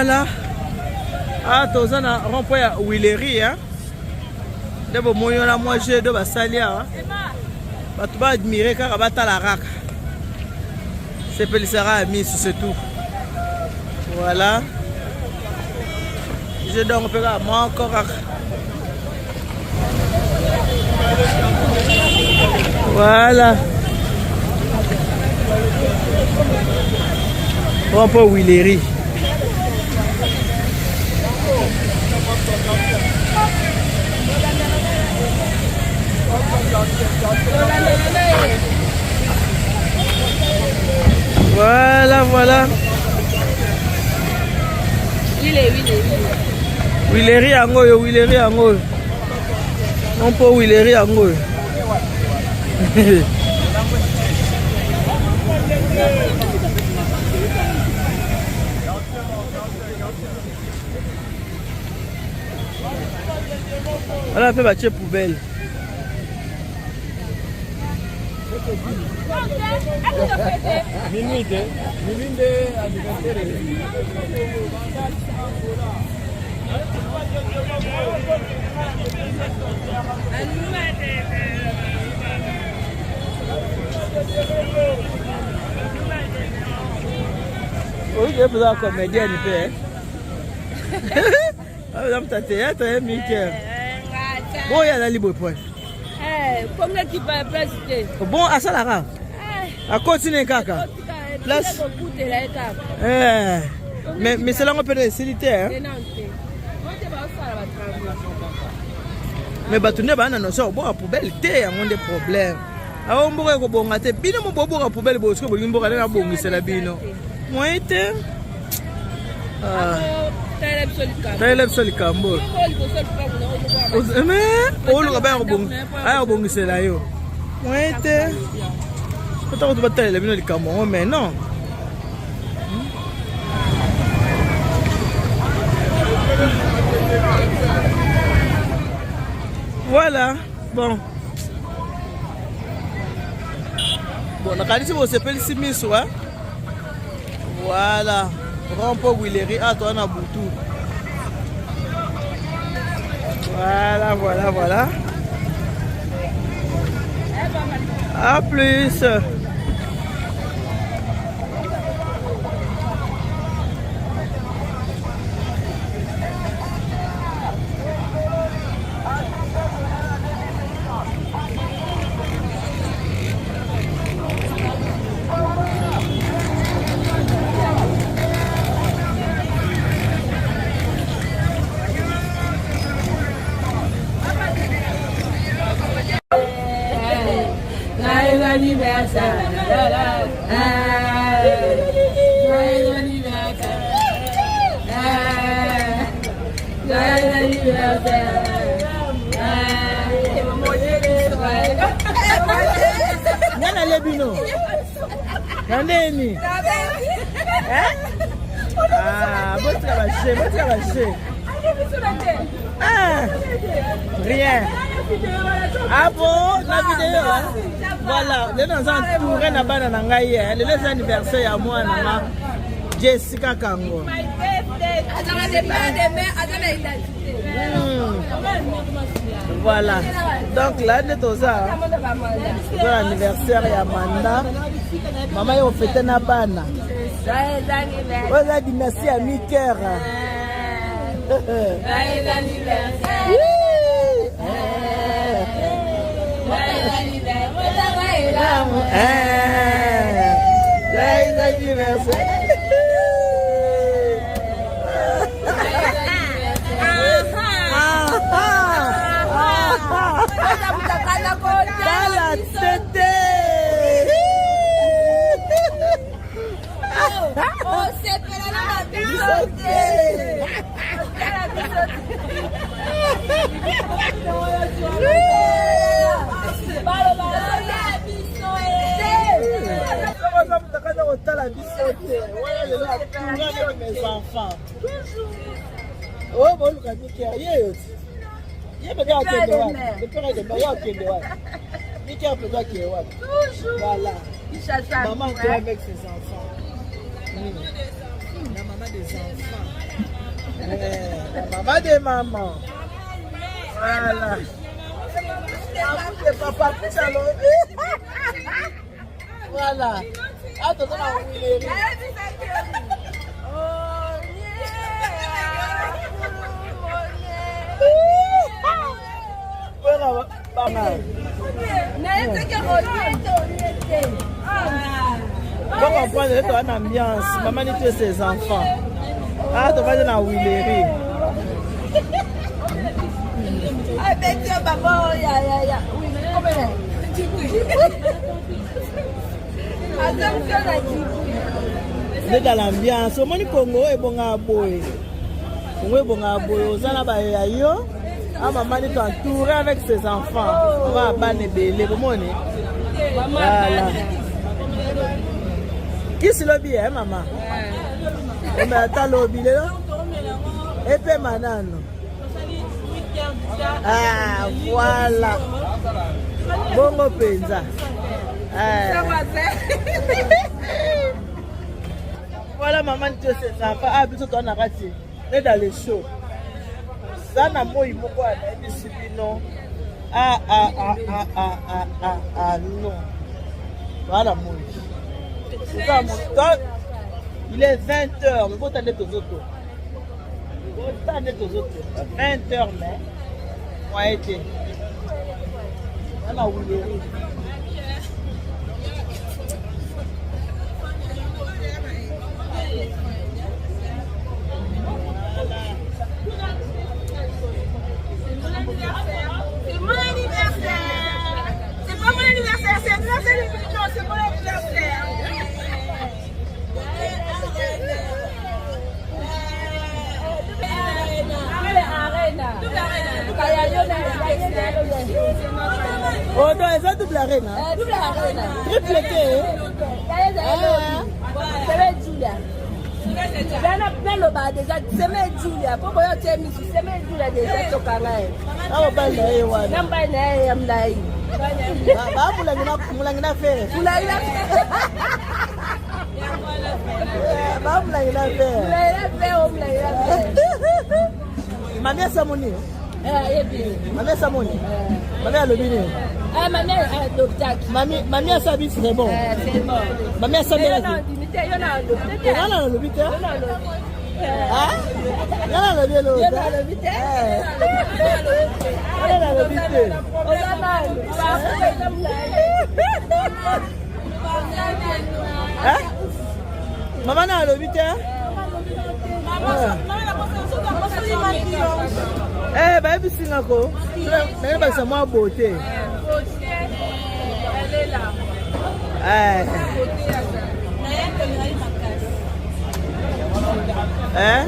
Voilà. Ah, toza na rond-point ya Willery, hein. Debo moyo la moi j'ai de basalia, hein. Batu ba admirer kaka batala raka. C'est Pelisara mis c'est tout. Voilà. Je donc peux pas moi encore. Voilà. Rond-point Willery. Voilà, voilà. Willery yango yo, Willery yango. On peut Willery yango. Voilà, fait battre poubelle. Oui, je peux être comédienne, tu théâtre, Mickey. Bon, il y a la libre point. Bon, à ça, là. À continuer, kaka. Place. Mais c'est là qu'on peut décider, hein. Mais tu n'es pas dans nos bon à poubelle, t'es à mon des problèmes. Alors, on pourrait que bon, t'es bien mon bobo à poubelle, parce que vous voulez aller à bon, c'est la bino. Moi, t'es. T'es seul cambo. Mais, on le va bon. Ah, bon, c'est là, yo. Moi, t'es. Peut-être que tu vas te le bino du cambo, mais non. Voilà, bon. Bon, on a regardé si vous s'appelle Simis, ouais. Voilà. Rond-point Willery, ah, toi, on a Boutou. Voilà, voilà, voilà. A plus. Nana lebino. Nandeni. Ah, votre travail. Ah, rien. Ah bon, la vidéo, hein? Voilà, les gens ont tourné la banane en gaïe, les anniversaires à moi, Jessica Kango. Voilà, donc là, c'est l'anniversaire à Amanda. Maman, on fait un bana. Voilà, merci à Miker. Mes enfants. Oh, bon, le camion qui arrive. Il y a besoin de moi. Le père de moi qui est là. Il y a besoin qui est là. Voilà. Maman qui est avec ses enfants. La maman Maman des mamans. Voilà. Maman de papa, tout ça. Voilà. Attends, on va oublier. Voilà, pas mal. Pour comprendre une ambiance, maman dit ses enfants. Ah, tu vas dans la Willery. Ah, ben tiens, papa, ya. Oui, comment est dans l'ambiance. Au moins, Congo est bon à boy. Congo est bon à boy. Aux Anabayo, ah, maman est entourée avec ses enfants. On va à Banébélé. Comment on est? Voilà. Qui c'est le bien, maman? Mais attends, le billet. Et puis, manano. Ah, voilà. Bongo penza. Voilà, maman, tu sais, ça va. Ah, plutôt, on a raté. On est dans les shows. Ça, n'a pas eu beaucoup de discipline. Non. Non. Voilà, moi. C'est ça, mon temps. Il est 20h, mais vous attendez aux autres. Vous attendez aux autres. 20h, mais. Moi, été. On a oublié. C'est mon anniversaire. C'est pas mon anniversaire, c'est mon anniversaire. Oh non, ils ont double arène. Double arène. Triple T. C'est Julia. Naloba déjà, c'est Julia. Pour moi, c'est Julia déjà tokanga. Ah, bah là, ouais. Namba na ya mlai. Bah, mulangina fait. Mulangina. Bah, mulangina fait. Mulangina fait. Mamia Samoni. Ebi. Mamia Samoni. Mamia Lobini. Mamia Docteur. Mamia Sabi c'est bon. C'est bon. Mamia Sabi. Yona limité, yona limité. Yona limité. Ah? Yona limité. Yona limité. Yona limité. Hein? Maman a limité. Eh, bah, et puis, Singako, mais c'est moi beauté. Elle est là. Hein?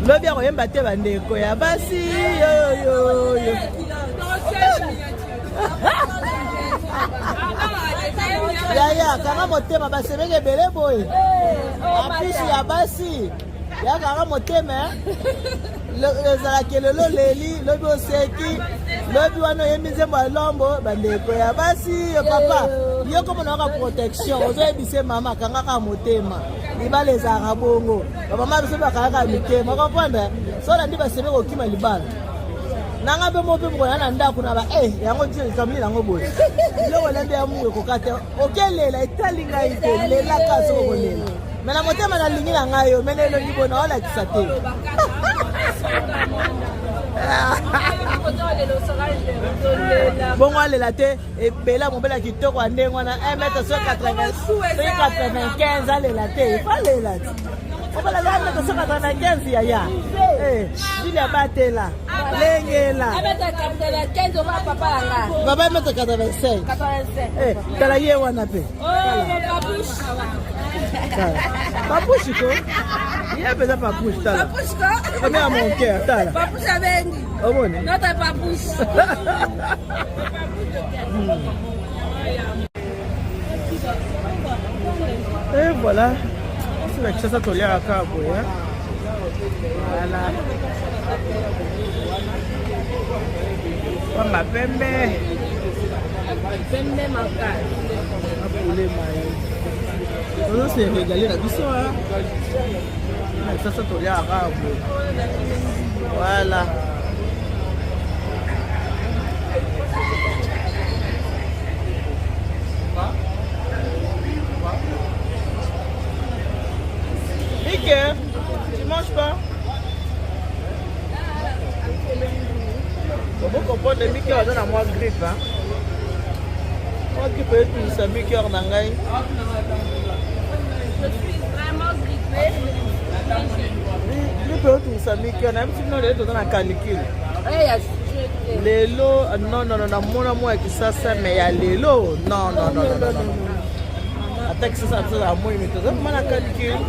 Lobi a rien battu bandeko ya basi yo. Ya kanga motema basebenge bele boy. Afisi ya basi. Ya kanga motema. Ezalaki lelo leli lobi oseki lobi wana oyembi mwa lombo bandeko ya basi yo papa yo komona ka protection ozoyebise mama kangaka motema libala ezalaka bongo bamama biso bakangaka mitema comprendre so na ndi basebe kokima libala nanga mpe mope mokona na ndako na ba yango kamili nango boye biloko lembe ya mungu ekoka te okelela etali ngai te lelaka soko kolela me na motema nalingi na ngai yo mene elongi bona olakisa te bongo alela te ebela mobela kitoko ya ndenge wana 1m95 alela te ifalela te obalaza 1m95 yaya bili abatela lengela papa 1m85 tala ye wana pe papushi ko ye peza papushi tala combien à mon cœur tala Papushi abendi omone notre papushi et voilà c'est la chasse à tolia à cabo hein voilà Pamba pembe makali apule mai Tozo se régaler na biso hein. Ça ça tolia arabe. Voilà. Mickey, tu manges pas? Vous comprenez, Mickey a donné à moi grippe. Hein? Moi qui peux être ça, Mickey en anglais. Je suis vraiment grippée. Grippe tout ça, Mickey, même si nous sommes dans la canicule. Lelo, non, moi qui ça, mais il y a Lelo. Non. Attaque ça, ça, moi, mais tout ça, mal à canicule.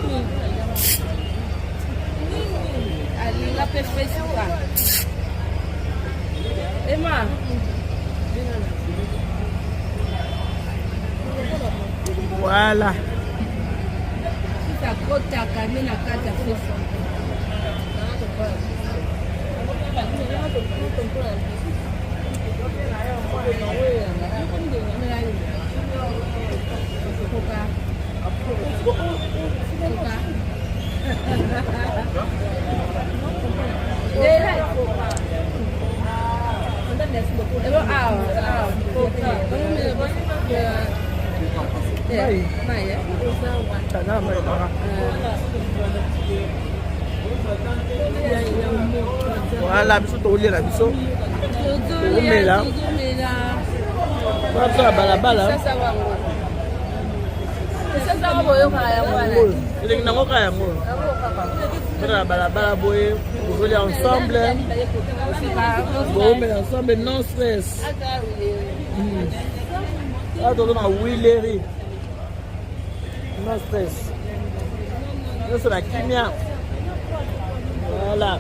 La perfection. Emma. Voilà. Voilà, biso toli la biso. Omela. Ba balabala. Sasa boyo kaya mwana. Ile kinango kaya ngo. Ba balabala boye, vous allez ensemble. Bon, mais ensemble non stress. Ah, dans la Willery. Non stress. Là, c'est la kimia. Voilà.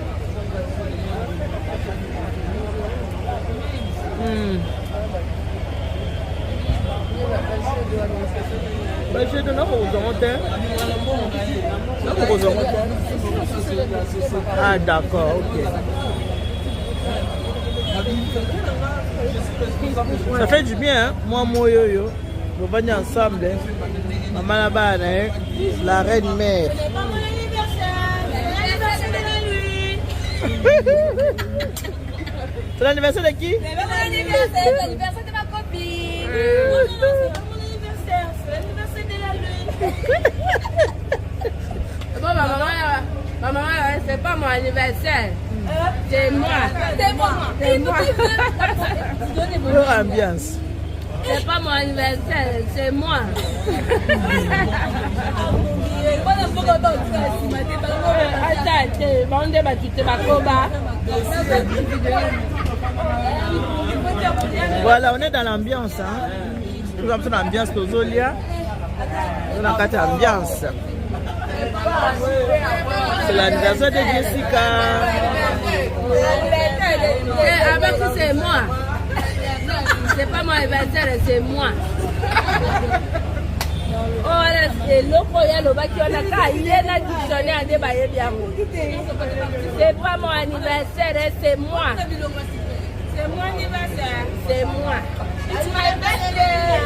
Bah, j'ai donné aux amateurs. Ah, d'accord, ok. Ça fait du bien, hein? Moi, yo. On va venir ensemble. Hein? Maman là-bas, hein? La reine mère. Ce n'est pas mon anniversaire, c'est l'anniversaire de la lune. C'est l'anniversaire de qui? C'est pas mon anniversaire, c'est l'anniversaire de ma copine. Non, c'est pas mon anniversaire, c'est l'anniversaire de la lune. Bon, ma maman, c'est pas mon anniversaire. C'est moi. C'est moi. C'est moi. Leur ambiance. C'est pas mon anniversaire, c'est moi. Voilà, on est dans l'ambiance. Hein? Nous sommes dans l'ambiance de Zolia. On a quatre ambiance. C'est l'anniversaire de Jessica. Avec c'est moi. C'est pas mon anniversaire, c'est moi. Oh, c'est loco, il y a le bac qui a qu'à il est là dictionnaire de bailler bien. C'est pas mon anniversaire, c'est moi. C'est mon anniversaire. C'est moi. It's my birthday.